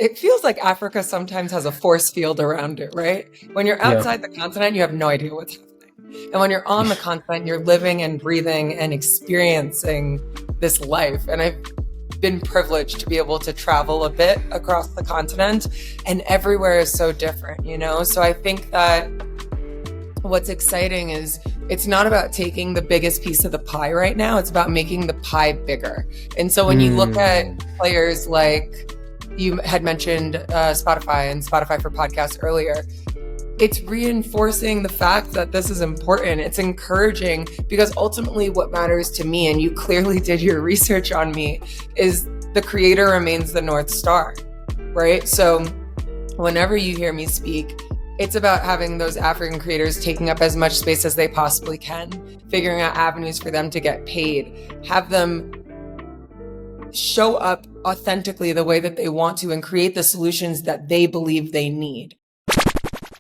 it feels like Africa sometimes has a force field around it, right? When you're outside the continent, you have no idea what's happening. And when you're on the continent, you're living and breathing and experiencing this life. And I've been privileged to be able to travel a bit across the continent, and everywhere is so different, you know? So I think that what's exciting is it's not about taking the biggest piece of the pie right now. It's about making the pie bigger. And so when you look at players like you had mentioned Spotify and Spotify for Podcasts earlier, it's reinforcing the fact that this is important. It's encouraging, because ultimately what matters to me, and you clearly did your research on me, is the creator remains the North Star, right? So whenever you hear me speak, it's about having those African creators taking up as much space as they possibly can, figuring out avenues for them to get paid, have them show up authentically the way that they want to, and create the solutions that they believe they need.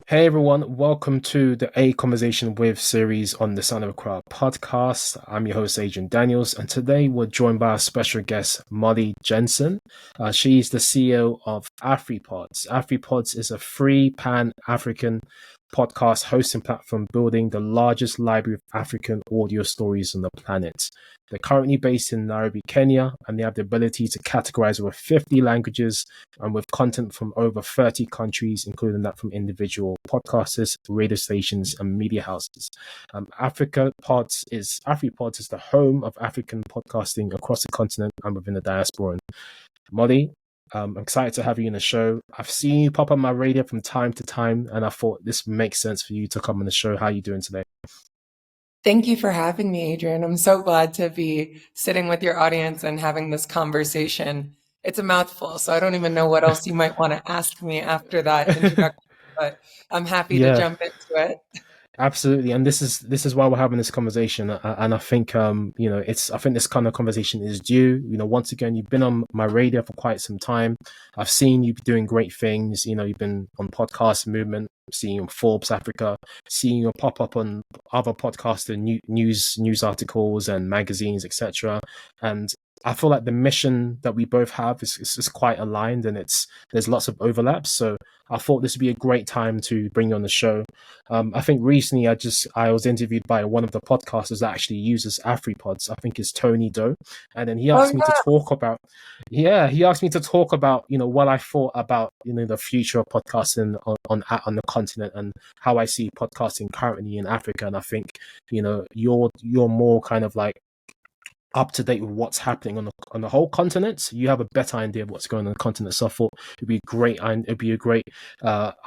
Hey everyone, welcome to the A Conversation With series on the Sound of Accra podcast. I'm your host, Adrian Daniels, and today we're joined by our special guest, Molly Jensen. She's the CEO of Afripods. Afripods is a free pan-African podcast hosting platform building the largest library of African audio stories on the planet. They're currently based in Nairobi, Kenya, and they have the ability to categorize over 50 languages and with content from over 30 countries, including that from individual podcasters, radio stations, and media houses. Afripods is the home of African podcasting across the continent and within the diaspora. Molly, I'm excited to have you in the show. I've seen you pop on my radio from time to time, and I thought this makes sense for you to come on the show. How are you doing today? Thank you for having me, Adrian. I'm so glad to be sitting with your audience and having this conversation. It's a mouthful, so I don't even know what else you might want to ask me after that introduction, but I'm happy to jump into it. Absolutely, and this is why we're having this conversation, and I think I think this kind of conversation is due. Once again, you've been on my radio for quite some time. I've seen you doing great things. You've been on podcast movement, seeing you on Forbes Africa, seeing you pop up on other podcasts and news articles and magazines, etc. And I feel like the mission that we both have is quite aligned, and there's lots of overlaps. So I thought this would be a great time to bring you on the show. I think recently I was interviewed by one of the podcasters that actually uses Afripods. I think it's Tony Doe, and then he asked me to talk about what I thought about the future of podcasting on the continent and how I see podcasting currently in Africa. And I think you're more kind of like up to date with what's happening on the whole continent. So you have a better idea of what's going on the continent. So I thought it'd be a great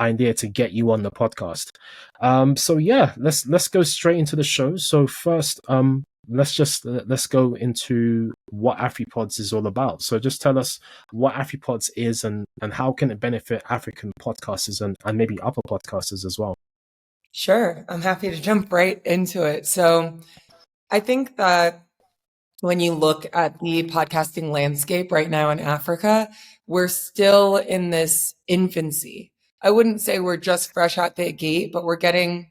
idea to get you on the podcast. Let's go straight into the show. So first, let's go into what Afripods is all about. So just tell us what Afripods is and how can it benefit African podcasters and maybe other podcasters as well. Sure, I'm happy to jump right into it. So I think that when you look at the podcasting landscape right now in Africa, we're still in this infancy. I wouldn't say we're just fresh out the gate, but we're getting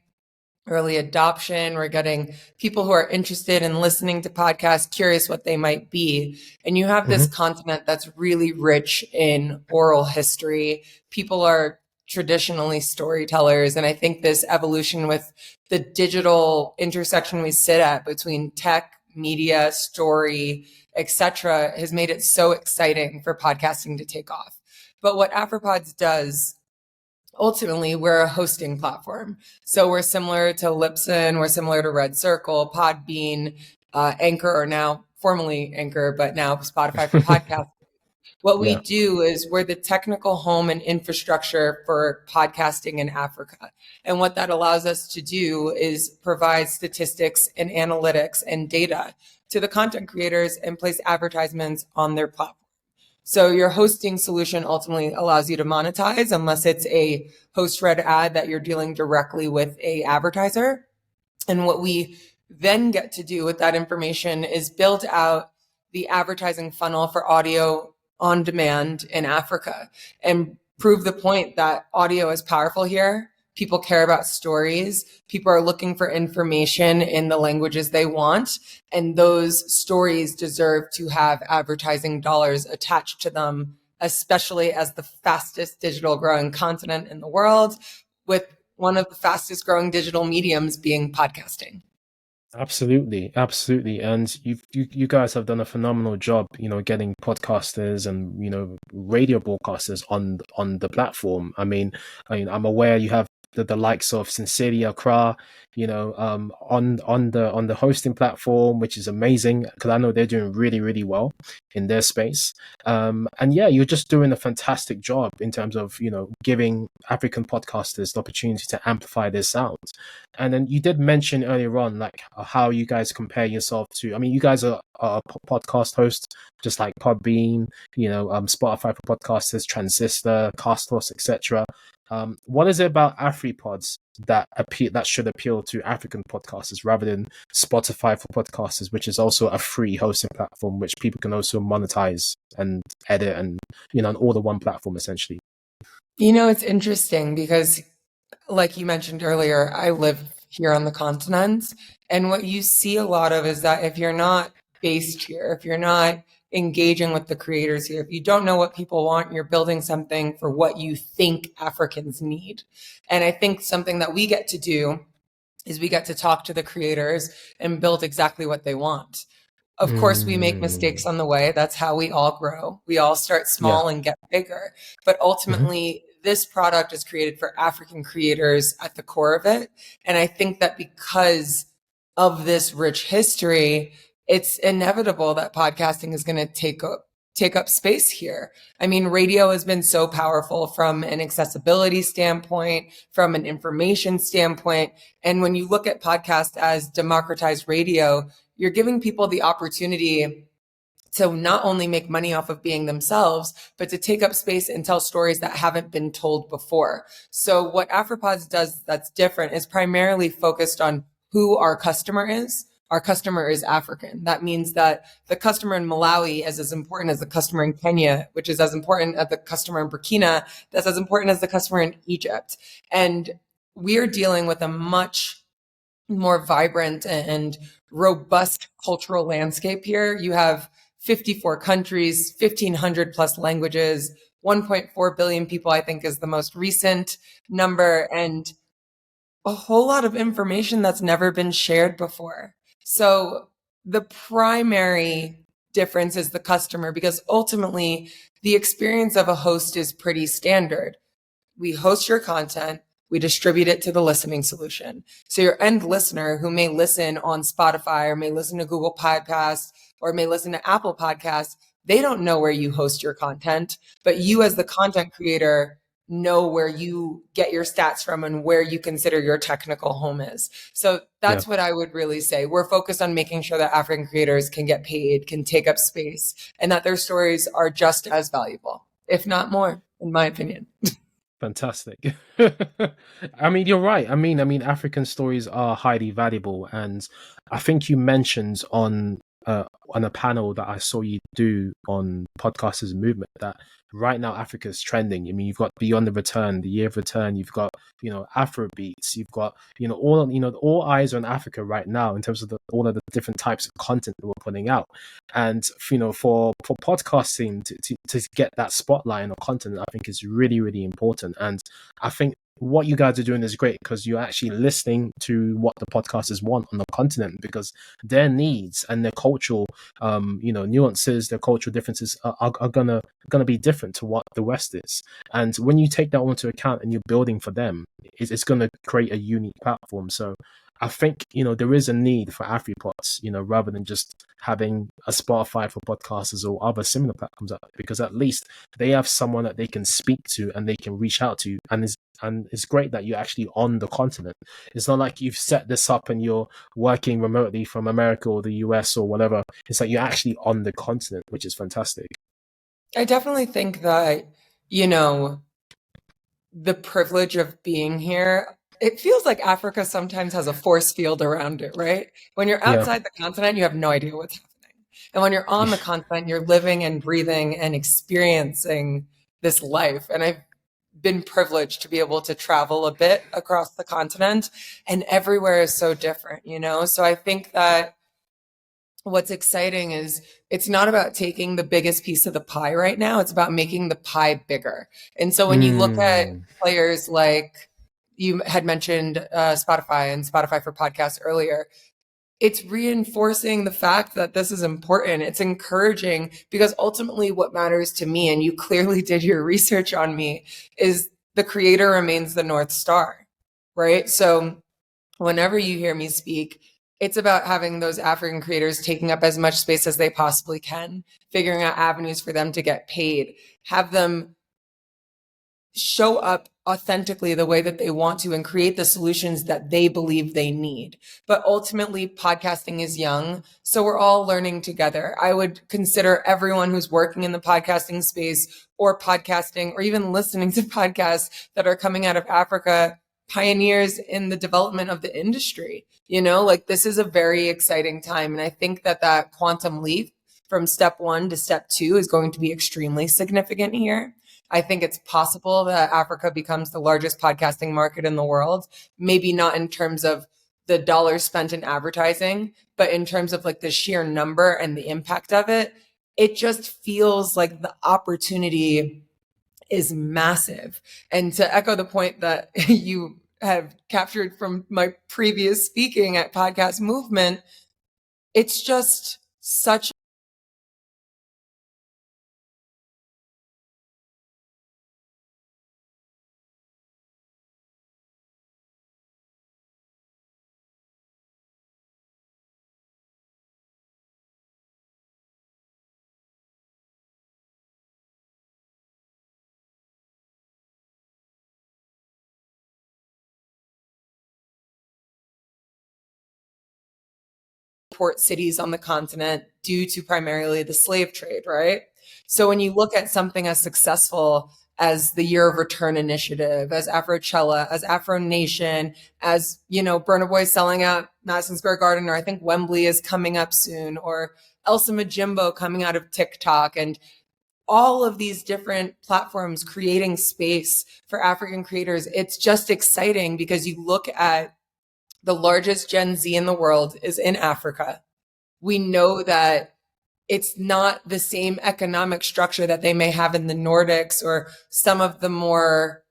early adoption. We're getting people who are interested in listening to podcasts, curious what they might be. And you have this continent that's really rich in oral history. People are traditionally storytellers. And I think this evolution with the digital intersection we sit at between tech, media, story, etc., has made it so exciting for podcasting to take off. But what Afripods does, ultimately, we're a hosting platform. So we're similar to Libsyn, we're similar to Red Circle, Podbean, Anchor, or now formerly Anchor, but now Spotify for Podcasts. What we do is we're the technical home and infrastructure for podcasting in Africa. And what that allows us to do is provide statistics and analytics and data to the content creators and place advertisements on their platform. So your hosting solution ultimately allows you to monetize unless it's a host-read ad that you're dealing directly with a advertiser. And what we then get to do with that information is build out the advertising funnel for audio on demand in Africa and prove the point that audio is powerful here. People care about stories. People are looking for information in the languages they want. And those stories deserve to have advertising dollars attached to them especially as the fastest digital growing continent in the world, with one of the fastest growing digital mediums being podcasting. Absolutely, absolutely, and you guys have done a phenomenal job, getting podcasters and radio broadcasters on the platform. I'm aware you have the likes of Sincerely Accra, on the hosting platform, which is amazing because I know they're doing really really well in their space. And yeah, you're just doing a fantastic job in terms of giving African podcasters the opportunity to amplify their sounds. And then you did mention earlier on, like how you guys compare yourself to. I mean, you guys are podcast hosts, just like Podbean, Spotify for podcasters, Transistor, Castbox, etc. What is it about Afripods that should appeal to African podcasters rather than Spotify for podcasters, which is also a free hosting platform which people can also monetize and edit and on all the one platform essentially? It's interesting because, like you mentioned earlier, I live here on the continent. And what you see a lot of is that if you're not based here, if you're not engaging with the creators here, if you don't know what people want, you're building something for what you think Africans need. And I think something that we get to do is we get to talk to the creators and build exactly what they want. Of course, we make mistakes on the way. That's how we all grow. We all start Yeah. small and get bigger. But ultimately, this product is created for African creators at the core of it. And I think that because of this rich history, it's inevitable that podcasting is going to take up space here. I mean, radio has been so powerful from an accessibility standpoint, from an information standpoint. And when you look at podcast as democratized radio, you're giving people the opportunity to not only make money off of being themselves, but to take up space and tell stories that haven't been told before. So what Afripods does that's different is primarily focused on who our customer is. Our customer is African. That means that the customer in Malawi is as important as the customer in Kenya, which is as important as the customer in Burkina, that's as important as the customer in Egypt. And we're dealing with a much more vibrant and robust cultural landscape here. You have 54 countries, 1,500 plus languages, 1.4 billion people, I think is the most recent number, and a whole lot of information that's never been shared before. So the primary difference is the customer, because ultimately the experience of a host is pretty standard. We host your content, we distribute it to the listening solution. So your end listener who may listen on Spotify or may listen to Google Podcasts or may listen to Apple Podcasts, they don't know where you host your content, but you as the content creator know where you get your stats from and where you consider your technical home is. So that's what I would really say. We're focused on making sure that African creators can get paid, can take up space, and that their stories are just as valuable, if not more, in my opinion. Fantastic. I mean, you're right. I mean, African stories are highly valuable, and I think you mentioned on a panel that I saw you do on Podcasters Movement that right now Africa is trending. I mean, you've got Beyond the Return, the Year of Return. You've got Afrobeats. You've got all eyes on Africa right now in terms of all of the different types of content that we're putting out. And for podcasting to get that spotlight on content, I think is really really important. And I think what you guys are doing is great because you're actually listening to what the podcasters want on the continent, because their needs and their cultural nuances, their cultural differences are gonna be different to what the West is. And when you take that into account and you're building for them, it's going to create a unique platform. So I think there is a need for Afripods, rather than just having a Spotify for podcasters or other similar platforms, because at least they have someone that they can speak to and they can reach out to, and it's great that you're actually on the continent. It's not like you've set this up and you're working remotely from America or the US or whatever. It's like you're actually on the continent, which is fantastic. I definitely think that, the privilege of being here, it feels like Africa sometimes has a force field around it, right? When you're outside the continent, you have no idea what's happening. And when you're on the continent, you're living and breathing and experiencing this life. And I've been privileged to be able to travel a bit across the continent, and everywhere is so different, So I think that what's exciting is it's not about taking the biggest piece of the pie right now. It's about making the pie bigger. And so when you look at players like you had mentioned Spotify and Spotify for Podcasts earlier, it's reinforcing the fact that this is important. It's encouraging, because ultimately what matters to me, and you clearly did your research on me, is the creator remains the North Star, right? So whenever you hear me speak, it's about having those African creators taking up as much space as they possibly can, figuring out avenues for them to get paid, have them show up authentically the way that they want to, and create the solutions that they believe they need. But ultimately, podcasting is young, so we're all learning together. I would consider everyone who's working in the podcasting space or podcasting or even listening to podcasts that are coming out of Africa pioneers in the development of the industry. You know, like, this is a very exciting time. And I think that that quantum leap from step 1 to step 2 is going to be extremely significant here. I think it's possible that Africa becomes the largest podcasting market in the world, maybe not in terms of the dollars spent in advertising, but in terms of like the sheer number and the impact of it. It just feels like the opportunity is massive. And to echo the point that you have captured from my previous speaking at Podcast Movement, it's just such port cities on the continent due to primarily the slave trade, right? So when you look at something as successful as the Year of Return Initiative, as Afrochella, as Afro Nation, as, you know, Burna Boy selling out Madison Square Garden, or I think Wembley is coming up soon, or Elsa Majimbo coming out of TikTok, and all of these different platforms creating space for African creators, it's just exciting because you look at the largest Gen Z in the world is in Africa. We know that it's not the same economic structure that they may have in the Nordics or some of the more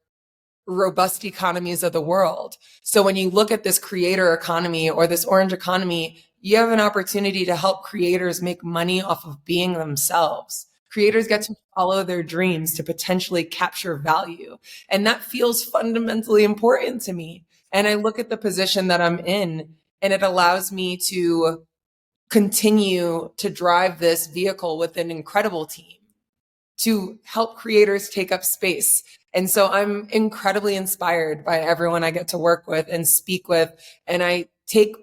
robust economies of the world. So when you look at this creator economy or this orange economy, you have an opportunity to help creators make money off of being themselves. Creators get to follow their dreams to potentially capture value. And that feels fundamentally important to me. And I look at the position that I'm in, and it allows me to continue to drive this vehicle with an incredible team to help creators take up space. And so I'm incredibly inspired by everyone I get to work with and speak with. And I take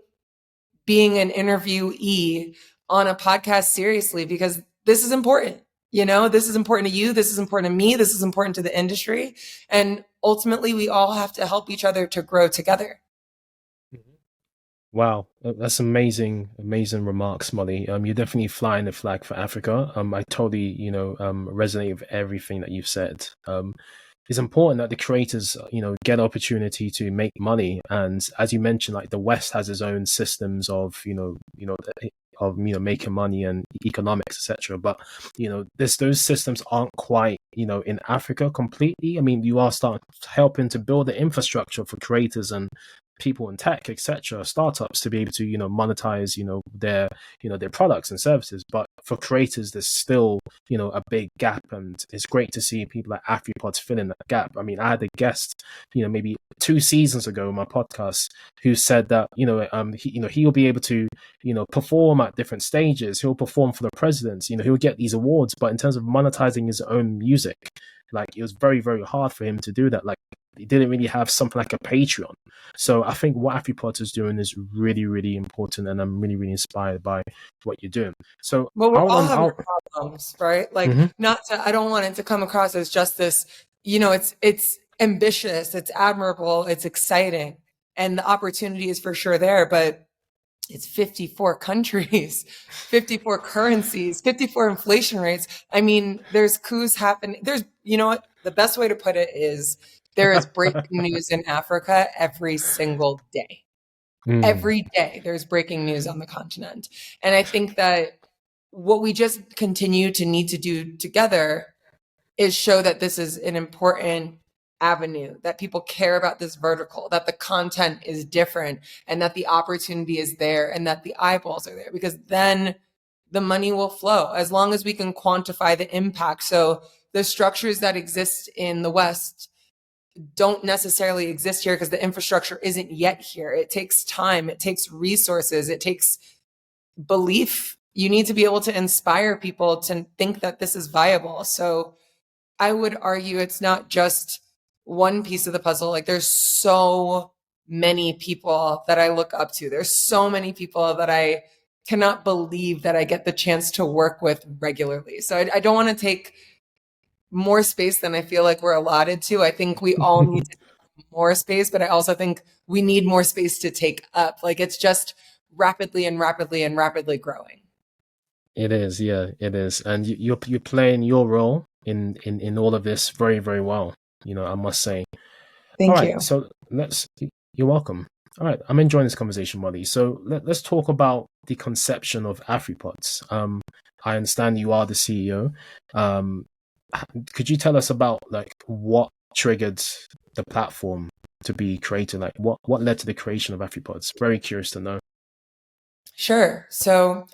being an interviewee on a podcast seriously, because this is important. You know, this is important to you. This is important to me. This is important to the industry. And ultimately, we all have to help each other to grow together. Wow, that's amazing, amazing remarks, Molly. You're definitely flying the flag for Africa. I totally, resonate with everything that you've said. It's important that the creators, get opportunity to make money. And as you mentioned, like the West has its own systems of, making money and economics, etc. But those systems aren't quite in Africa completely. I mean, you are starting helping to build the infrastructure for creators and people in tech, etc., startups, to be able to monetize their products and services. But for creators, there's still a big gap, and it's great to see people like Afripods filling that gap. I mean, I had a guest maybe 2 seasons ago on my podcast who said that he'll be able to perform at different stages. He'll perform for the presidents. He'll get these awards, but in terms of monetizing his own music, like, it was very, very hard for him to do that. Like, he didn't really have something like a Patreon. So I think what Afripods is doing is really, really important, and I'm really, really inspired by what you're doing. So, well, we're all having problems, right? Like, I don't want it to come across as just this, it's ambitious, it's admirable, it's exciting, and the opportunity is for sure there, but it's 54 countries, 54 currencies, 54 inflation rates. I mean, there's coups happening. There's, what? The best way to put it is there is breaking news in Africa every single day. Mm. Every day there's breaking news on the continent. And I think that what we just continue to need to do together is show that this is an important avenue, that people care about this vertical, that the content is different, and that the opportunity is there, and that the eyeballs are there, because then the money will flow as long as we can quantify the impact. So the structures that exist in the West don't necessarily exist here because the infrastructure isn't yet here. It takes time, it takes resources, it takes belief. You need to be able to inspire people to think that this is viable. So I would argue it's not just one piece of the puzzle. Like, there's so many people that I look up to. There's so many people that I cannot believe that I get the chance to work with regularly. So I don't want to take more space than I feel like we're allotted to. I think we all need to take more space, but I also think we need more space to take up. Like, it's just rapidly and rapidly and rapidly growing. It is, yeah, it is, and you're playing your role in all of this very, very well. I must say. All Thank right, you. so let's. You're welcome. All right, I'm enjoying this conversation, Molly. So let's talk about the conception of Afripods. I understand you are the CEO. Could you tell us about like what triggered the platform to be created? Like what led to the creation of Afripods? Very curious to know. Sure. So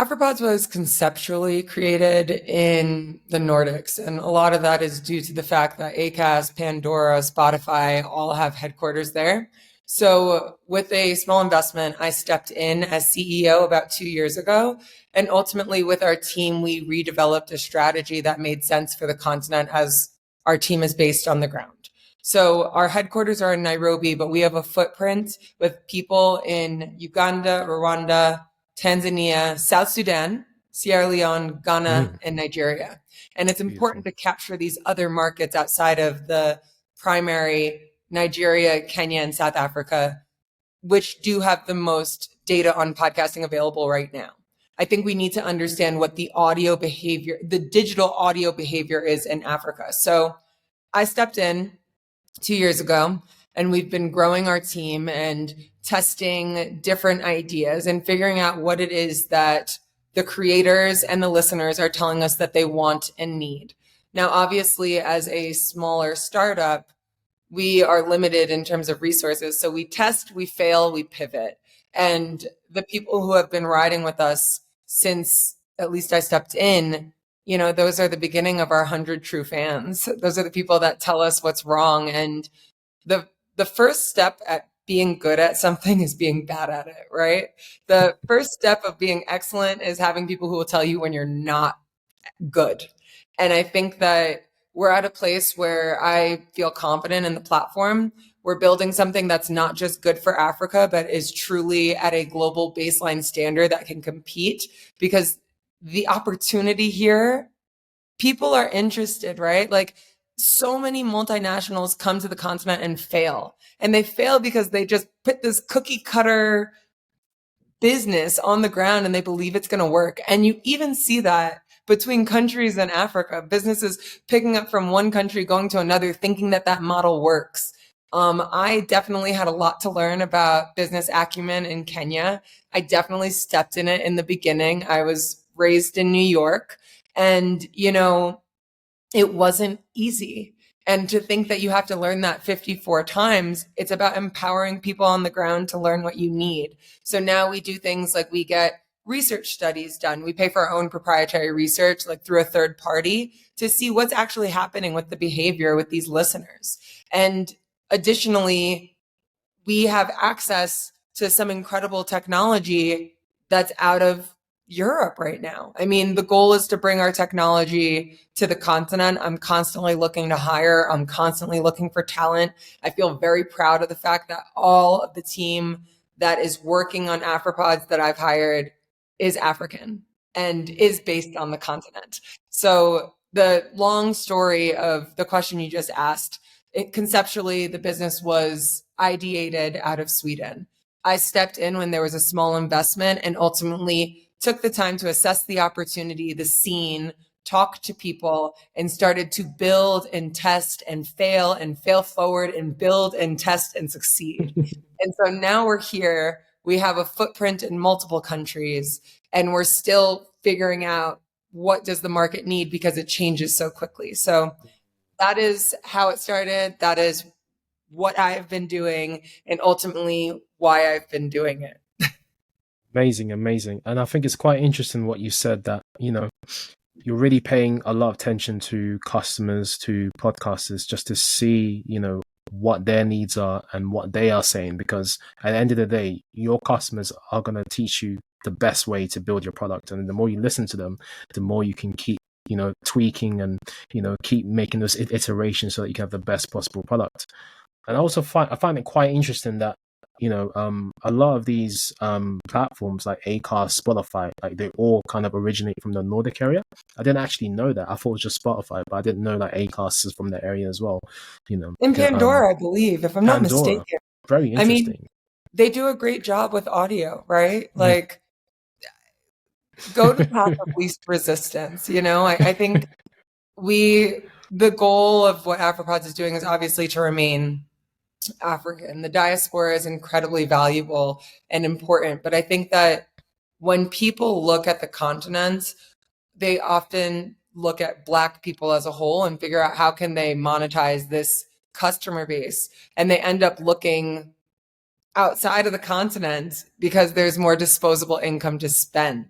Afripods was conceptually created in the Nordics, and a lot of that is due to the fact that Acast, Pandora, Spotify all have headquarters there. So with a small investment, I stepped in as CEO about 2 years ago. And ultimately, with our team, we redeveloped a strategy that made sense for the continent as our team is based on the ground. So our headquarters are in Nairobi, but we have a footprint with people in Uganda, Rwanda, Tanzania, South Sudan, Sierra Leone, Ghana, Mm, and Nigeria. And it's important beautiful. to capture these other markets outside of the primary Nigeria, Kenya, and South Africa, which do have the most data on podcasting available right now. I think we need to understand what the audio behavior, the digital audio behavior is in Africa. So I stepped in 2 years ago, and we've been growing our team and testing different ideas and figuring out what it is that the creators and the listeners are telling us that they want and need. Now, obviously, as a smaller startup, we are limited in terms of resources. So we test, we fail, we pivot. And the people who have been riding with us since at least I stepped in, those are the beginning of our 100 true fans. Those are the people that tell us what's wrong. And the the first step at being good at something is being bad at it, right? The first step of being excellent is having people who will tell you when you're not good. And I think that we're at a place where I feel confident in the platform. We're building something that's not just good for Africa, but is truly at a global baseline standard that can compete, because the opportunity here, people are interested, right? Like, so many multinationals come to the continent and fail. And they fail because they just put this cookie cutter business on the ground and they believe it's going to work. And you even see that between countries in Africa, businesses picking up from one country, going to another, thinking that that model works. I definitely had a lot to learn about business acumen in Kenya. I definitely stepped in it in the beginning. I was raised in New York, and, it wasn't easy. And to think that you have to learn that 54 times, it's about empowering people on the ground to learn what you need. So now we do things like we get research studies done. We pay for our own proprietary research, like through a third party, to see what's actually happening with the behavior with these listeners. And additionally, we have access to some incredible technology that's out of Europe right now. I mean, the goal is to bring our technology to the continent. I'm constantly looking to hire. I'm constantly looking for talent. I feel very proud of the fact that all of the team that is working on Afripods that I've hired is African and is based on the continent. So the long story of the question you just asked, conceptually, the business was ideated out of Sweden. I stepped in when there was a small investment and ultimately took the time to assess the opportunity, the scene, talked to people and started to build and test and fail forward and build and test and succeed. And so now we're here. We have a footprint in multiple countries, and we're still figuring out what does the market need because it changes so quickly. So that is how it started. That is what I've been doing, and ultimately why I've been doing it. Amazing, amazing. And I think it's quite interesting what you said, that, you're really paying a lot of attention to customers, to podcasters, just to see, what their needs are and what they are saying, because at the end of the day, your customers are going to teach you the best way to build your product. And the more you listen to them, the more you can keep, tweaking and, keep making those iterations so that you can have the best possible product. And I find it quite interesting that, a lot of these platforms like Acast, Spotify, like they all kind of originate from the Nordic area. I didn't actually know that. I thought it was just Spotify, but I didn't know that Acast is from the area as well. In Pandora, I believe, if I'm not mistaken. Very interesting. I mean, they do a great job with audio, right? Like, go to the path of least resistance. I think the goal of what Afripods is doing is obviously to remain African. The diaspora is incredibly valuable and important, but I think that when people look at the continent, they often look at Black people as a whole and figure out how can they monetize this customer base, and they end up looking outside of the continent because there's more disposable income to spend.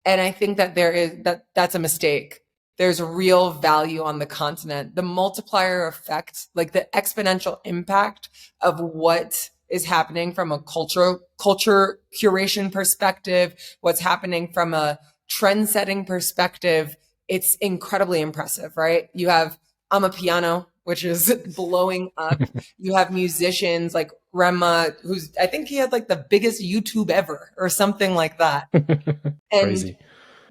And I think that that's a mistake. There's real value on the continent. The multiplier effect, like the exponential impact of what is happening from a culture curation perspective, what's happening from a trend setting perspective, it's incredibly impressive, right? You have Amapiano, which is blowing up. You have musicians like Rema, I think he had like the biggest YouTube ever or something like that. Crazy. And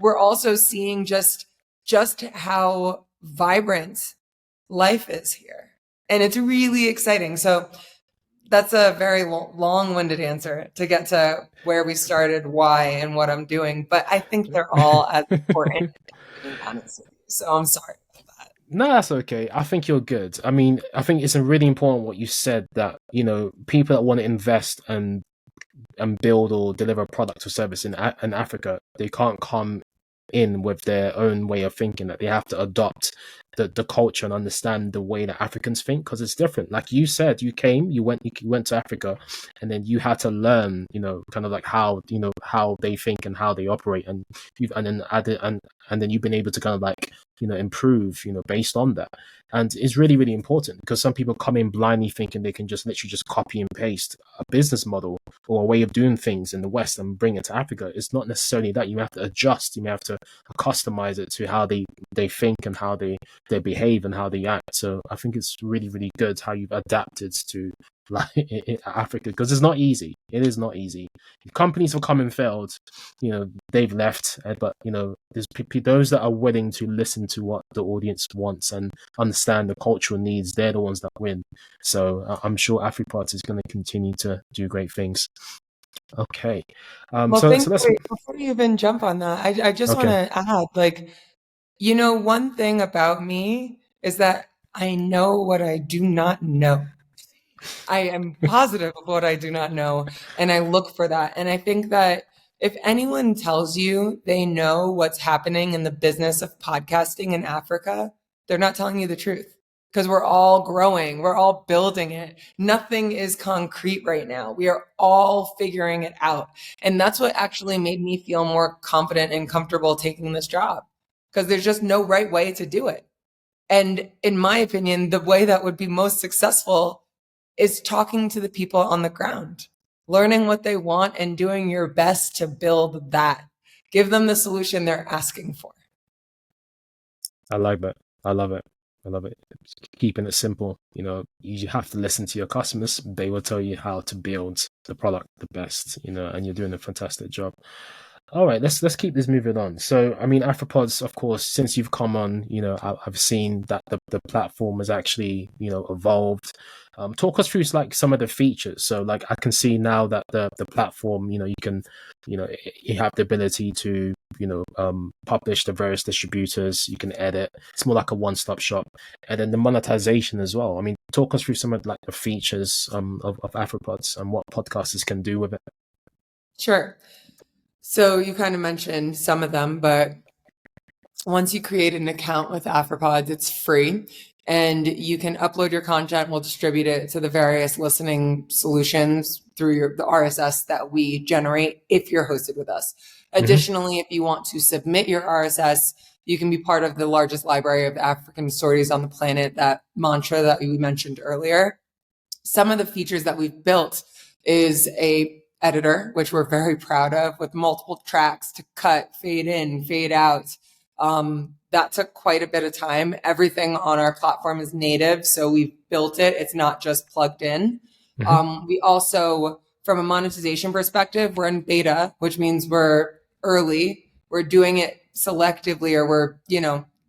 we're also seeing just how vibrant life is here. And it's really exciting. So that's a very long-winded answer to get to where we started, why, and what I'm doing. But I think they're all as important, honestly. So I'm sorry about that. No, that's okay. I think you're good. I mean, I think it's really important what you said, that, people that want to invest and build or deliver a product or service in Africa, they can't come in with their own way of thinking, that they have to adopt the culture and understand the way that Africans think, because it's different. Like you said, you went to Africa, and then you had to learn, kind of like how they think and how they operate, and then you've been able to kind of like, improve, based on that. And it's really, really important, because some people come in blindly thinking they can just literally just copy and paste a business model or a way of doing things in the West and bring it to Africa. It's not necessarily that. You have to adjust, you have to customize it to how they think and how they behave and how they act. So I think it's really, really good how you've adapted to Africa, because it's not easy. It is not easy. Companies have come and failed, they've left, but there's those that are willing to listen to what the audience wants and understand the cultural needs. They're the ones that win. So I'm sure Afripods is going to continue to do great things. Okay. Well, so let's before you even jump on that, I just want to add, like, one thing about me is that I know what I do not know. I am positive of what I do not know, and I look for that. And I think that if anyone tells you they know what's happening in the business of podcasting in Africa, they're not telling you the truth, because we're all growing. We're all building it. Nothing is concrete right now. We are all figuring it out. And that's what actually made me feel more confident and comfortable taking this job, because there's just no right way to do it. And in my opinion, the way that would be most successful is talking to the people on the ground, learning what they want and doing your best to build that. Give them the solution they're asking for. I like that. I love it. Keeping it simple. You have to listen to your customers. They will tell you how to build the product the best, and you're doing a fantastic job. All right, let's keep this moving on. So, I mean, Afripods, of course, since you've come on, I've seen that the platform has actually, evolved. Talk us through like some of the features. So, like, I can see now that the platform, you can, you have the ability to, publish the various distributors. You can edit. It's more like a one-stop shop, and then the monetization as well. I mean, talk us through some of like the features of Afripods and what podcasters can do with it. Sure. So you kind of mentioned some of them, but once you create an account with Afripods, it's free and you can upload your content. We'll distribute it to the various listening solutions through the RSS that we generate if you're hosted with us. Additionally, if you want to submit your RSS, you can be part of the largest library of African stories on the planet, that mantra that we mentioned earlier. Some of the features that we've built is a editor, which we're very proud of, with multiple tracks to cut, fade in, fade out. That took quite a bit of time. Everything on our platform is native, so we've built it. It's not just plugged in. We also, from a monetization perspective, we're in beta, which means we're early. We're doing it selectively, or we're,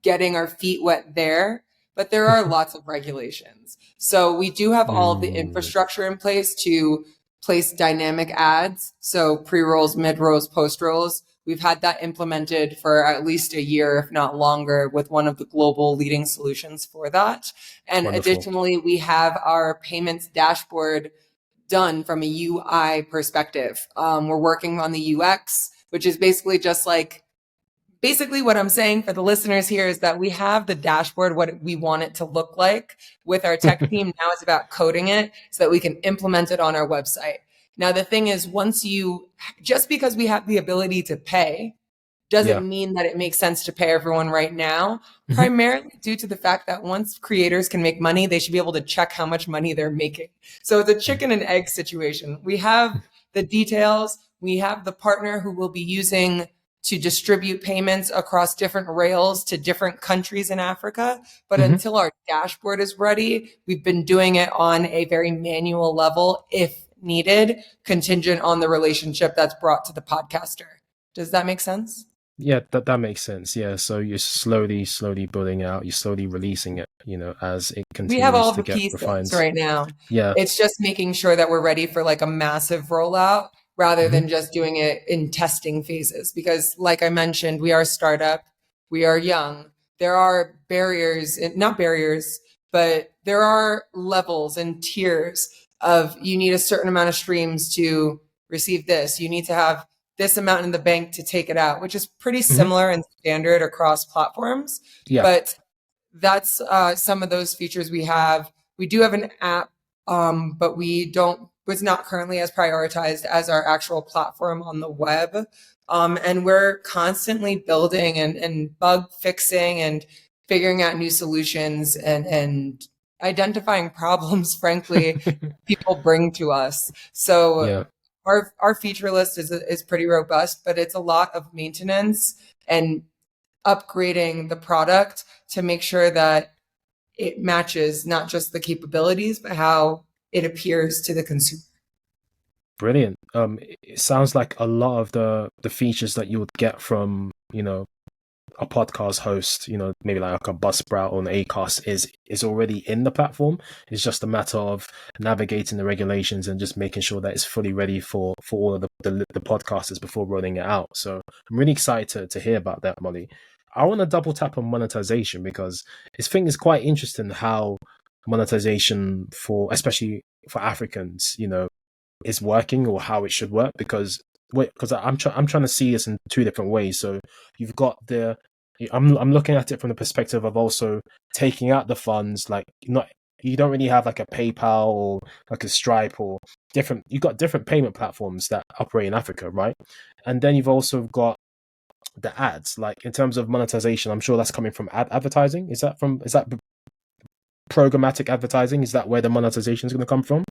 getting our feet wet there. But there are lots of regulations. So we do have all of the infrastructure in place to place dynamic ads. So pre-rolls, mid-rolls, post-rolls. We've had that implemented for at least a year, if not longer, with one of the global leading solutions for that. And Wonderful. Additionally, we have our payments dashboard done from a UI perspective. We're working on the UX, which is basically just like, basically what I'm saying for the listeners here is that we have the dashboard, what we want it to look like with our tech team. Now it's about coding it so that we can implement it on our website. Now, the thing is, just because we have the ability to pay doesn't mean that it makes sense to pay everyone right now, primarily due to the fact that once creators can make money, they should be able to check how much money they're making. So it's a chicken and egg situation. We have the details. We have the partner who will be using to distribute payments across different rails to different countries in Africa. But until our dashboard is ready, we've been doing it on a very manual level, if needed, contingent on the relationship that's brought to the podcaster. Does that make sense? Yeah, that makes sense. Yeah, so you're slowly building out, you're slowly releasing it, as it continues we have all to the get pieces refined. right now. Yeah. It's just making sure that we're ready for like a massive rollout rather than just doing it in testing phases. Because like I mentioned, we are a startup, we are young. There are not barriers, but there are levels and tiers of, you need a certain amount of streams to receive this. You need to have this amount in the bank to take it out, which is pretty similar and standard across platforms. Yeah. But that's some of those features we have. We do have an app, but it's not currently as prioritized as our actual platform on the web. And we're constantly building and bug fixing and figuring out new solutions and identifying problems, frankly, people bring to us. So our feature list is pretty robust, but it's a lot of maintenance and upgrading the product to make sure that it matches not just the capabilities, but how it appears to the consumer. Brilliant. It sounds like a lot of the features that you would get from, a podcast host, maybe like a Buzzsprout or an Acast is already in the platform. It's just a matter of navigating the regulations and just making sure that it's fully ready for all of the podcasters before rolling it out. So I'm really excited to hear about that, Molly. I want to double tap on monetization because I think it's quite interesting how monetization especially for Africans, is working, or how it should work, because I'm trying to see this in two different ways. So you've got I'm looking at it from the perspective of also taking out the funds, like you don't really have like a PayPal or like a Stripe or you've got different payment platforms that operate in Africa, right? And then you've also got the ads, like in terms of monetization, I'm sure that's coming from advertising. Is that programmatic advertising? Is that where the monetization is going to come from?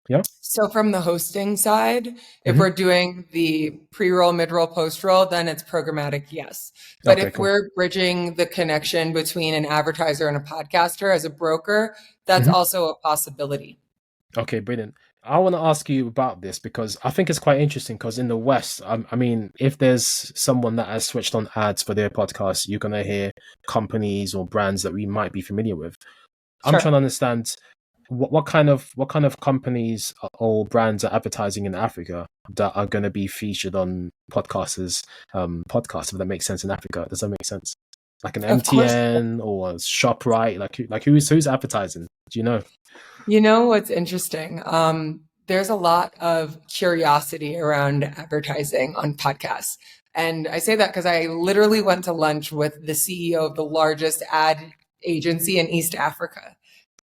Yeah. So from the hosting side, if we're doing the pre-roll, mid-roll, post-roll, then it's programmatic, yes. But if we're bridging the connection between an advertiser and a podcaster as a broker, that's also a possibility. Okay, brilliant. I want to ask you about this because I think it's quite interesting because in the West, I mean, if there's someone that has switched on ads for their podcast, you're going to hear companies or brands that we might be familiar with. I'm trying Sure. to understand what kind of companies or brands are advertising in Africa that are going to be featured on podcasters podcasts, if that makes sense, in Africa. Does that make sense? Like an Of course. MTN or a ShopRite, like who's advertising? Do you know? You know what's interesting? There's a lot of curiosity around advertising on podcasts. And I say that because I literally went to lunch with the CEO of the largest ad agency in East Africa.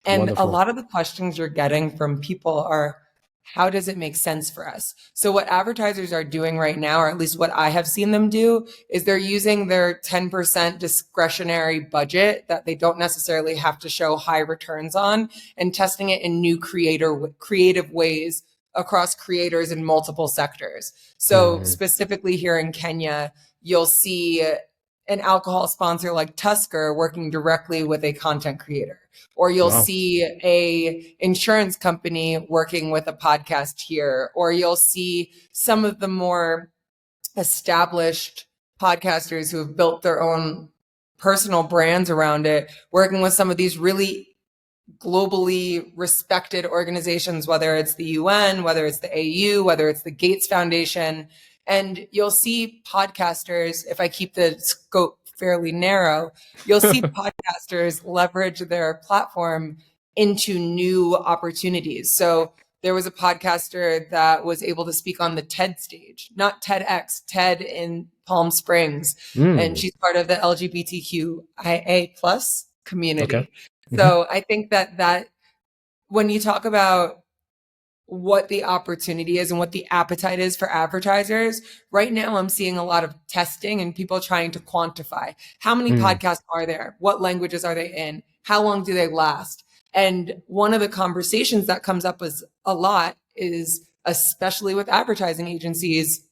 And a Wonderful. lot of the questions you're getting from people are, how does it make sense for us? So what advertisers are doing right now, or at least what I have seen them do, is they're using their 10% discretionary budget that they don't necessarily have to show high returns on and testing it in new creative ways across creators in multiple sectors. So Mm. specifically here in Kenya, you'll see an alcohol sponsor like Tusker working directly with a content creator, or you'll Wow. see a insurance company working with a podcast here, or you'll see some of the more established podcasters who have built their own personal brands around it, working with some of these really globally respected organizations, whether it's the UN, whether it's the AU, whether it's the Gates Foundation. And you'll see podcasters, if I keep the scope fairly narrow, you'll see podcasters leverage their platform into new opportunities. So there was a podcaster that was able to speak on the TED stage, not TEDx, TED in Palm Springs. And Mm. she's part of the LGBTQIA plus Okay. community. Hmm. So I think that when you talk about what the opportunity is and what the appetite is for advertisers, right now I'm seeing a lot of testing and people trying to quantify how many Mm. podcasts are there? What languages are they in? How long do they last? And one of the conversations that comes up is a lot is, especially with advertising agencies,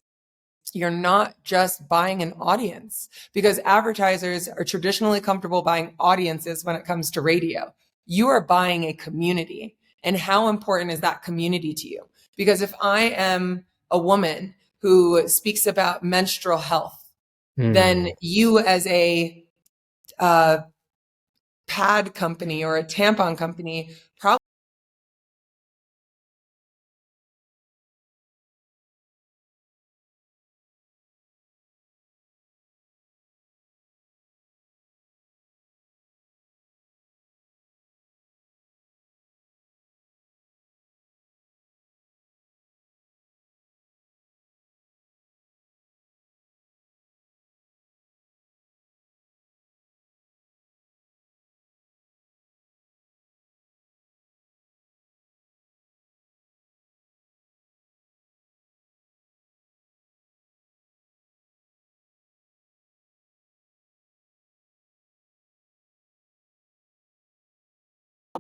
you're not just buying an audience, because advertisers are traditionally comfortable buying audiences when it comes to radio. You are buying a community. And how important is that community to you? Because if I am a woman who speaks about menstrual health, then Mm. you as a uh, pad company or a tampon company probably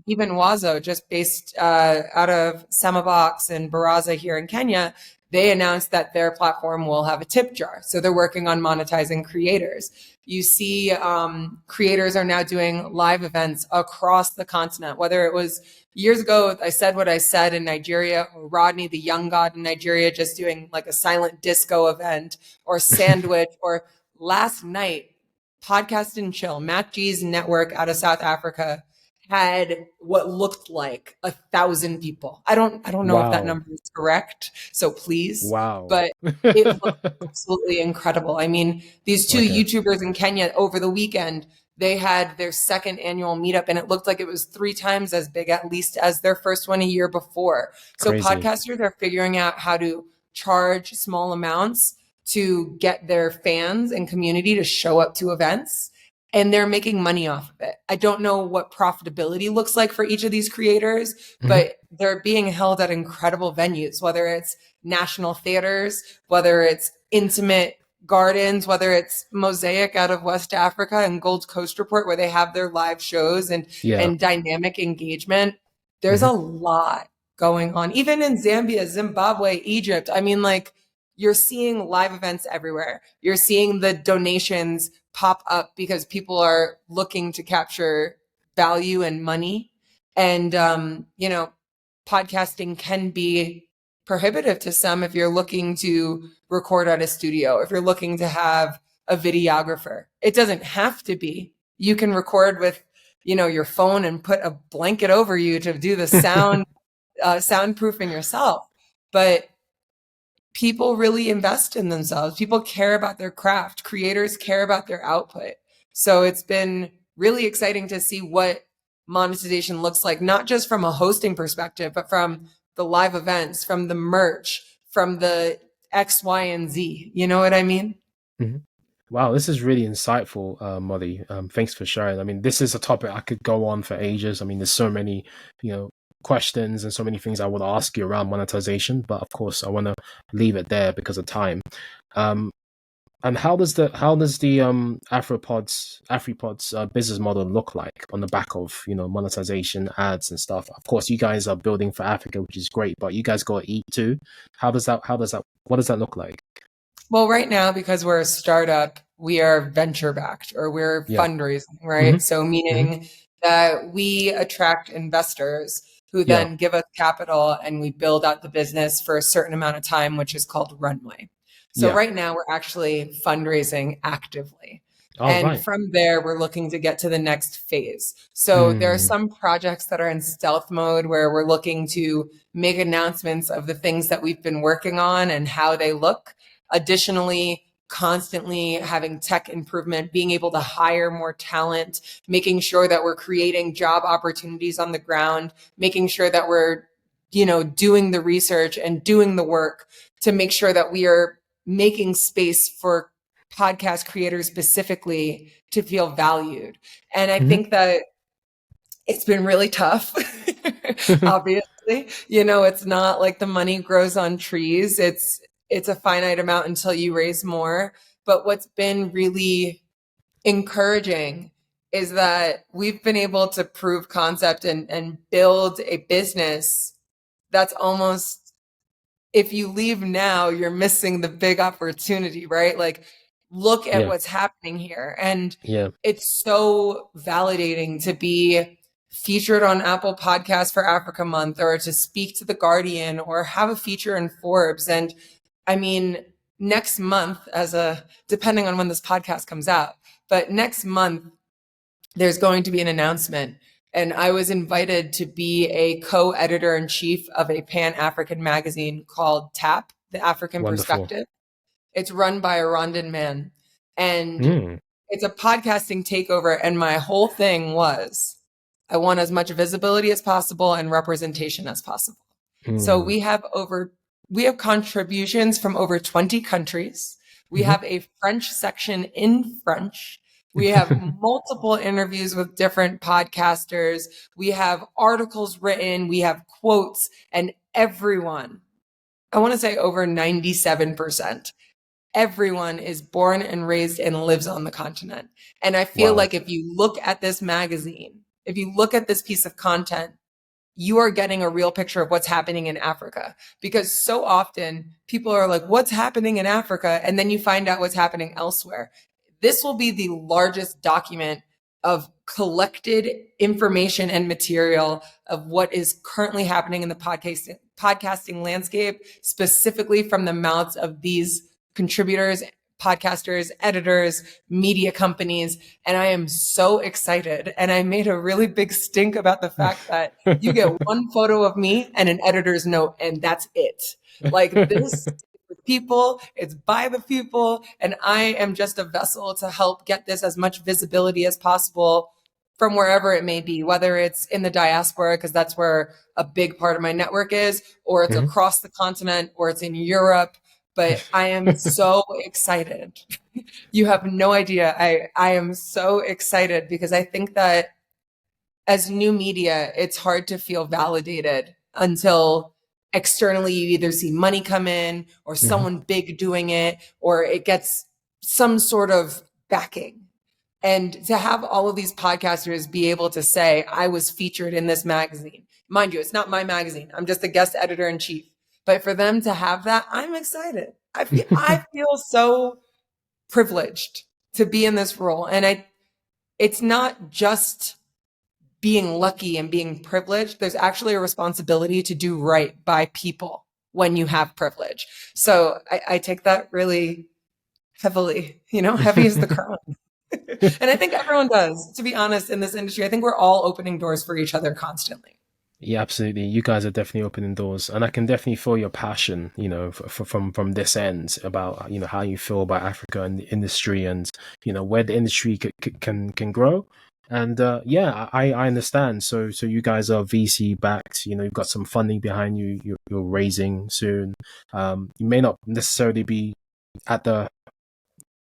even Wazo, just based out of Semabox and Baraza here in Kenya, they announced that their platform will have a tip jar. So they're working on monetizing creators. You see, creators are now doing live events across the continent, whether it was years ago, I said what I said in Nigeria, or Rodney, the young god in Nigeria, just doing like a silent disco event, or Sandwich, or last night, Podcast and Chill, Matt G's network out of South Africa had what looked like 1,000 people. I don't know if that Wow. number is correct, so please, Wow. but it looked absolutely incredible. I mean, these two Okay. YouTubers in Kenya over the weekend, they had their second annual meetup and it looked like it was 3 times as big, at least, as their first one a year before. So Crazy. podcasters are figuring out how to charge small amounts to get their fans and community to show up to events, and they're making money off of it. I don't know what profitability looks like for each of these creators, Hmm. but they're being held at incredible venues, whether it's national theaters, whether it's intimate gardens, whether it's Mosaic out of West Africa and Gold Coast Report, where they have their live shows Yeah. and dynamic engagement. There's Hmm. a lot going on. Even in Zambia, Zimbabwe, Egypt. I mean, like, you're seeing live events everywhere. You're seeing the donations pop up because people are looking to capture value and money. And, podcasting can be prohibitive to some if you're looking to record at a studio, if you're looking to have a videographer. It doesn't have to be. You can record with, your phone and put a blanket over you to do the soundproofing yourself. But people really invest in themselves. People care about their craft. Creators care about their output. So it's been really exciting to see what monetization looks like, not just from a hosting perspective, but from the live events, from the merch, from the X, Y, and Z. You know what I mean? Mm-hmm. Wow, this is really insightful, Molly. Thanks for sharing. I mean, this is a topic I could go on for ages. I mean, there's so many, questions and so many things I would ask you around monetization, but of course, I want to leave it there because of time. And how does the Afripods business model look like on the back of monetization, ads, and stuff? Of course, you guys are building for Africa, which is great, but you guys got to eat too. What does that look like? Well, right now, because we're a startup, we are venture backed, or we're fundraising, right? Mm-hmm. So meaning that we attract investors who then give us capital, and we build out the business for a certain amount of time, which is called runway. So right now we're actually fundraising actively. From there, we're looking to get to the next phase. So there are some projects that are in stealth mode where we're looking to make announcements of the things that we've been working on and how they look. Additionally, constantly having tech improvement, being able to hire more talent, making sure that we're creating job opportunities on the ground, making sure that we're, doing the research and doing the work to make sure that we are making space for podcast creators specifically to feel valued. And I think that it's been really tough, obviously. It's not like the money grows on trees. It's a finite amount until you raise more. But what's been really encouraging is that we've been able to prove concept and build a business that's almost, if you leave now, you're missing the big opportunity, right? Like, look at what's happening here. And it's so validating to be featured on Apple Podcasts for Africa Month, or to speak to The Guardian, or have a feature in Forbes. And I mean, next month, depending on when this podcast comes out, but next month, there's going to be an announcement. And I was invited to be a co-editor-in-chief of a Pan-African magazine called TAP, The African Perspective. It's run by a Rwandan man. And it's a podcasting takeover. And my whole thing was, I want as much visibility as possible and representation as possible. So we have contributions from over 20 countries. We have a French section in French. We have multiple interviews with different podcasters. We have articles written. We have quotes, and everyone, I want to say over 97%, everyone is born and raised and lives on the continent. And I feel like if you look at this magazine, if you look at this piece of content, you are getting a real picture of what's happening in Africa. Because so often people are like, what's happening in Africa? And then you find out what's happening elsewhere. This will be the largest document of collected information and material of what is currently happening in the podcasting landscape, specifically from the mouths of these contributors, podcasters, editors, media companies. And I am so excited. And I made a really big stink about the fact that you get one photo of me and an editor's note, and that's it. Like, this people, it's by the people, and I am just a vessel to help get this as much visibility as possible from wherever it may be, whether it's in the diaspora, because that's where a big part of my network is, or it's across the continent, or it's in Europe. But I am so excited. You have no idea. I am so excited because I think that as new media, it's hard to feel validated until externally you either see money come in, or someone big doing it, or it gets some sort of backing. And to have all of these podcasters be able to say, I was featured in this magazine. Mind you, it's not my magazine. I'm just the guest editor in chief. But for them to have that, I'm excited. I feel so privileged to be in this role. And it's not just being lucky and being privileged, there's actually a responsibility to do right by people when you have privilege. So I take that really heavily, heavy as the crown. And I think everyone does, to be honest, in this industry. I think we're all opening doors for each other constantly. Yeah, absolutely. You guys are definitely opening doors, and I can definitely feel your passion, from this end about, how you feel about Africa and the industry, and where the industry can grow. And yeah, I understand. So you guys are VC backed. You've got some funding behind you. You're raising soon. You may not necessarily be at the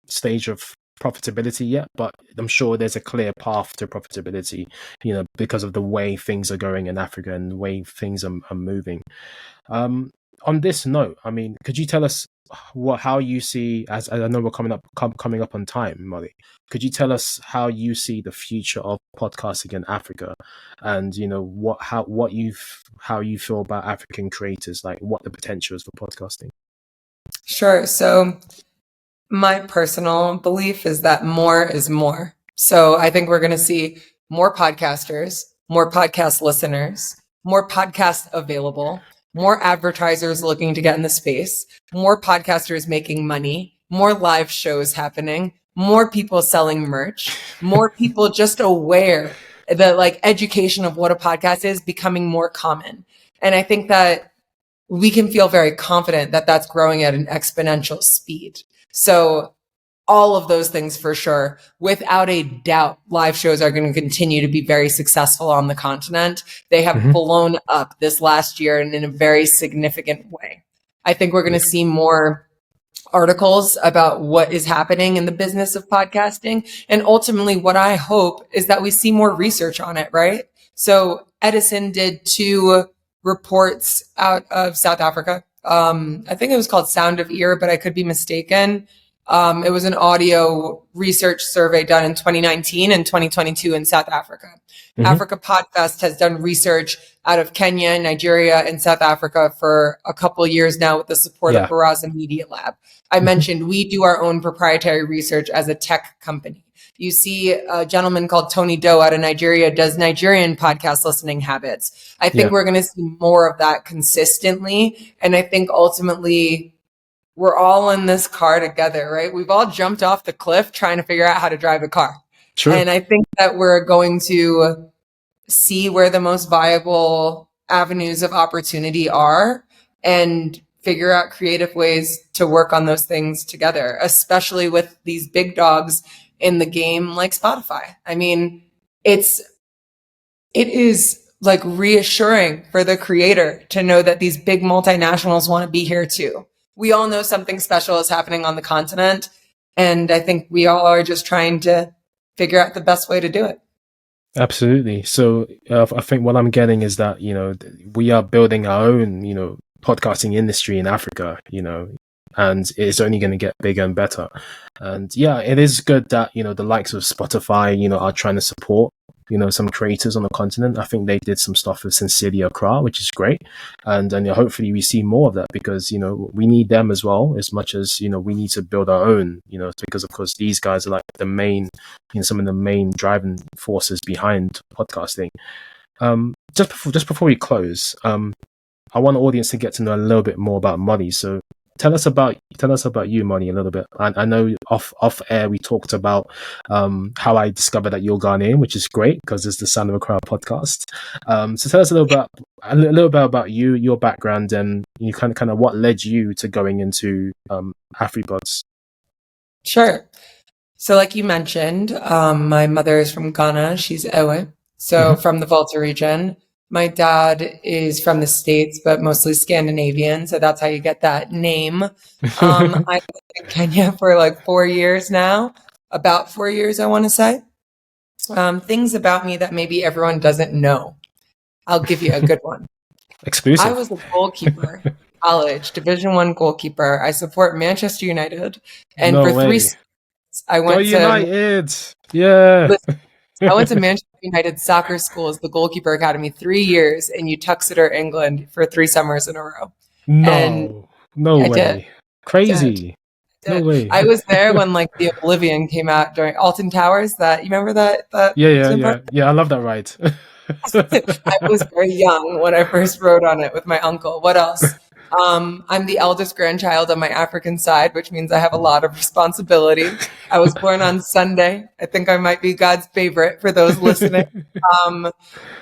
stage of profitability yet, but I'm sure there's a clear path to profitability, because of the way things are going in Africa and the way things are moving. On this note, I mean, could you tell us how you see, as I know we're coming up on time, Molly, could you tell us how you see the future of podcasting in Africa, and how you feel about African creators, like what the potential is for podcasting? Sure. So my personal belief is that more is more. So I think we're going to see more podcasters, more podcast listeners, more podcasts available, more advertisers looking to get in the space, more podcasters making money, more live shows happening, more people selling merch, more people just aware that like education of what a podcast is becoming more common. And I think that we can feel very confident that that's growing at an exponential speed. So all of those things for sure, without a doubt, live shows are going to continue to be very successful on the continent. They have blown up this last year and in a very significant way. I think we're going to see more articles about what is happening in the business of podcasting. And ultimately, what I hope is that we see more research on it, right? So Edison did 2 reports out of South Africa. I think it was called Sound of Ear, but I could be mistaken. It was an audio research survey done in 2019 and 2022 in South Africa. Africa Podfest has done research out of Kenya, Nigeria, and South Africa for a couple of years now with the support of Baraza Media Lab. I mentioned we do our own proprietary research as a tech company. You see a gentleman called Tony Doe out of Nigeria does Nigerian podcast listening habits. I think we're going to see more of that consistently. And I think ultimately we're all in this car together, right? We've all jumped off the cliff trying to figure out how to drive a car. True. And I think that we're going to see where the most viable avenues of opportunity are and figure out creative ways to work on those things together, especially with these big dogs in the game like Spotify. I mean, it is like reassuring for the creator to know that these big multinationals want to be here too. We all know something special is happening on the continent, and I think we all are just trying to figure out the best way to do it. Absolutely. So I think what I'm getting is that, we are building our own, podcasting industry in Africa, and it's only going to get bigger and better. And yeah, it is good that, the likes of Spotify, are trying to support, some creators on the continent. I think they did some stuff with Sincerely Accra, which is great. And hopefully we see more of that because, we need them as well, as much as, we need to build our own, because of course these guys are like the main, some of the main driving forces behind podcasting. Just before we close, I want the audience to get to know a little bit more about Molly. So tell us about you, Molly, a little bit. I know off air we talked about how I discovered that you're Ghanaian, which is great because it's the Sound of Accra podcast. So tell us a little bit about you, your background, and you kind of what led you to going into Afripods. Sure. So like you mentioned, my mother is from Ghana. She's Ewe, so from the Volta region. My dad is from the States, but mostly Scandinavian. So that's how you get that name. I've been in Kenya for like 4 years now, about 4 years, I want to say. Things about me that maybe everyone doesn't know. I'll give you a good one. Exclusive. I was a goalkeeper, college, Division I goalkeeper. I support Manchester United. And No for way. 3 seasons, I went to United. Yeah. I went to Manchester United Soccer School as the goalkeeper academy 3 years in Uttoxeter, England for 3 summers in a row. No way. Did. Crazy. Did. No way. I was there when like the Oblivion came out during Alton Towers. You remember that? Yeah. I love that ride. I was very young when I first rode on it with my uncle. What else? I'm the eldest grandchild on my African side, which means I have a lot of responsibility. I was born on Sunday. I think I might be God's favorite for those listening. Um,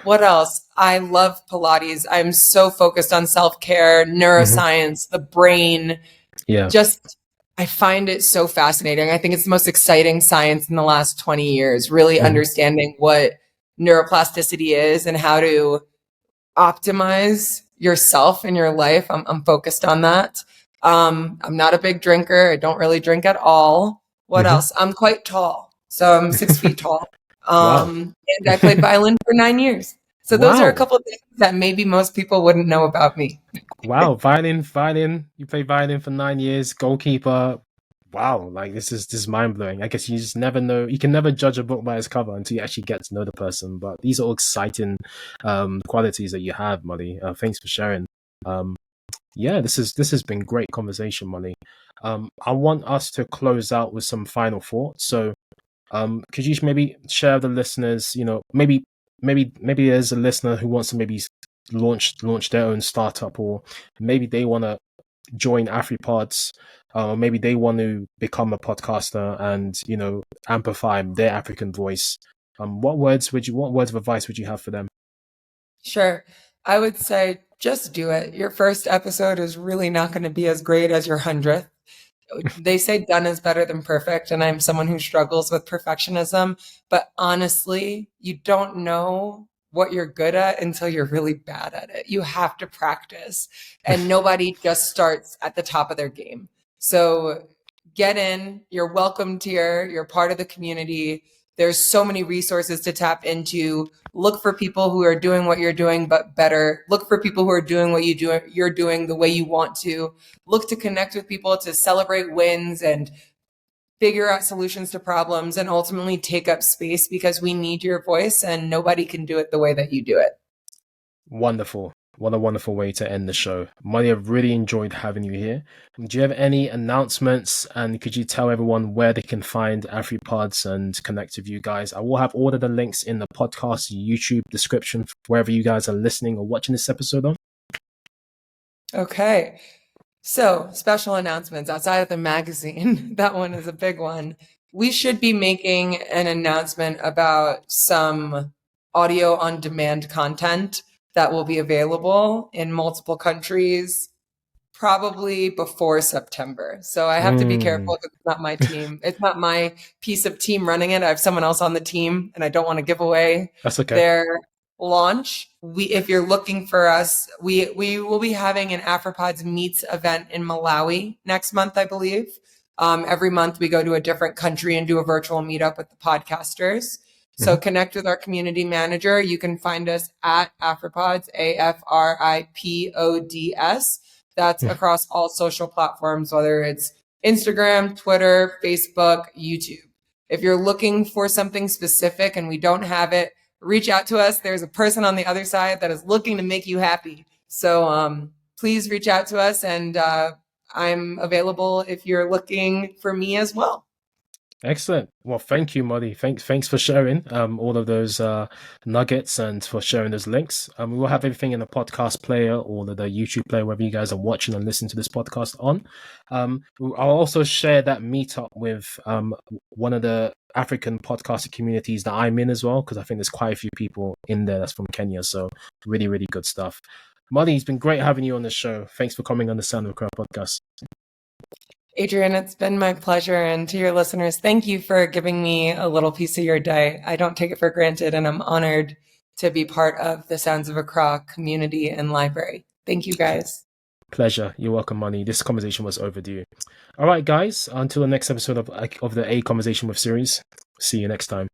what else? I love Pilates. I'm so focused on self-care, Mhm. neuroscience, the brain. Yeah. Just, I find it so fascinating. I think it's the most exciting science in the last 20 years, really Mhm. understanding what neuroplasticity is and how to optimize yourself in your life. I'm focused on that. I'm not a big drinker. I don't really drink at all. What Mhm. else? I'm quite tall. So I'm 6 feet tall. Wow. And I played violin for 9 years. So those are a Wow. couple of things that maybe most people wouldn't know about me. Wow. Violin. You played violin for 9 years, goalkeeper. Wow. Like this is mind blowing. I guess you just never know. You can never judge a book by its cover until you actually get to know the person. But these are all exciting qualities that you have, Molly. Thanks for sharing. Um, yeah, this has been great conversation, Molly. I want us to close out with some final thoughts. So could you maybe share with the listeners, maybe there's a listener who wants to maybe launch their own startup, or maybe they want to join Afripods, or maybe they want to become a podcaster and amplify their African voice. What words of advice would you have for them? Sure. I would say just do it. Your first episode is really not going to be as great as your 100th. They say done is better than perfect, and I'm someone who struggles with perfectionism. But honestly, you don't know what you're good at until you're really bad at it. You have to practice, and nobody just starts at the top of their game. So get in, you're welcomed here, you're part of the community. There's so many resources to tap into. Look for people who are doing what you're doing, but better. Look for people who are doing what you're doing the way you want to. Look to connect with people, to celebrate wins and figure out solutions to problems, and ultimately take up space, because we need your voice and nobody can do it the way that you do it. Wonderful. What a wonderful way to end the show. Molly, I've really enjoyed having you here. Do you have any announcements, and could you tell everyone where they can find AfriPods and connect with you guys? I will have all of the links in the podcast, YouTube description, wherever you guys are listening or watching this episode on. Okay. So, special announcements outside of the magazine. That one is a big one. We should be making an announcement about some audio on demand content that will be available in multiple countries probably before September. So I have to be Mm, careful because it's not my team. It's not my piece of team running it. I have someone else on the team, and I don't want to give away that's okay. their launch. If you're looking for us, we will be having an Afripods Meets event in Malawi next month, I believe. Every month we go to a different country and do a virtual meetup with the podcasters. So Mhm. connect with our community manager. You can find us at Afripods, Afripods. That's across all social platforms, whether it's Instagram, Twitter, Facebook, YouTube. If you're looking for something specific and we don't have it, reach out to us. There's a person on the other side that is looking to make you happy. So please reach out to us, and I'm available if you're looking for me as well. Excellent. Well, thank you, Molly. Thanks for sharing all of those nuggets and for sharing those links. We will have everything in the podcast player or the YouTube player, wherever you guys are watching and listening to this podcast on. I'll also share that meetup with one of the African podcaster communities that I'm in as well, because I think there's quite a few people in there that's from Kenya. So really, really good stuff. Molly, it's been great having you on the show. Thanks for coming on the Sound of Accra podcast. Adrian, it's been my pleasure. And to your listeners, thank you for giving me a little piece of your day. I don't take it for granted, and I'm honored to be part of the Sounds of Accra community and library. Thank you, guys. Pleasure. You're welcome, Money. This conversation was overdue. All right, guys. Until the next episode of the A Conversation with series. See you next time.